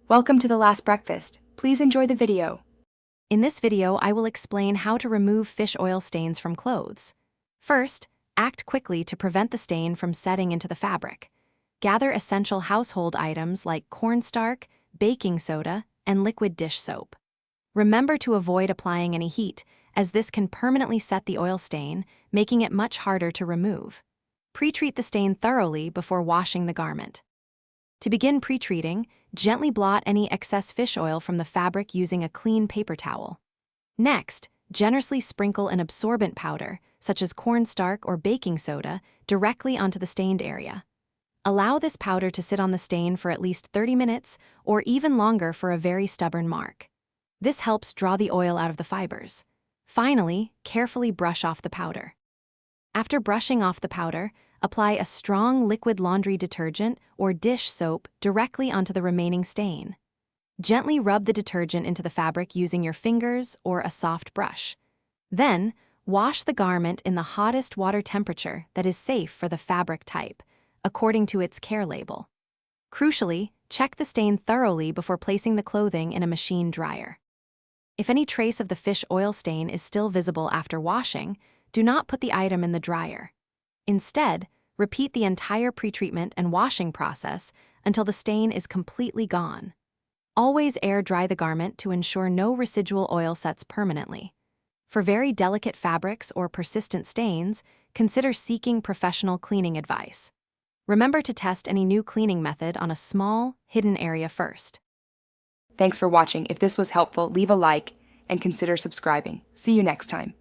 Welcome to the last breakfast. Please enjoy the video. In this video, I will explain how to remove fish oil stains from clothes. First, act quickly to prevent the stain from setting into the fabric. Gather essential household items like cornstarch, baking soda, and liquid dish soap. Remember to avoid applying any heat, as this can permanently set the oil stain, making it much harder to remove. Pre-treat the stain thoroughly before washing the garment. To begin pre-treating, gently blot any excess fish oil from the fabric using a clean paper towel. Next, generously sprinkle an absorbent powder, such as cornstarch or baking soda, directly onto the stained area. Allow this powder to sit on the stain for at least 30 minutes or even longer for a very stubborn mark. This helps draw the oil out of the fibers. Finally, carefully brush off the powder. After brushing off the powder, apply a strong liquid laundry detergent or dish soap directly onto the remaining stain. Gently rub the detergent into the fabric using your fingers or a soft brush. Then, wash the garment in the hottest water temperature that is safe for the fabric type, according to its care label. Crucially, check the stain thoroughly before placing the clothing in a machine dryer. If any trace of the fish oil stain is still visible after washing, do not put the item in the dryer. Instead, repeat the entire pretreatment and washing process until the stain is completely gone. Always air dry the garment to ensure no residual oil sets permanently. For very delicate fabrics or persistent stains, consider seeking professional cleaning advice. Remember to test any new cleaning method on a small, hidden area first. Thanks for watching. If this was helpful, leave a like and consider subscribing. See you next time.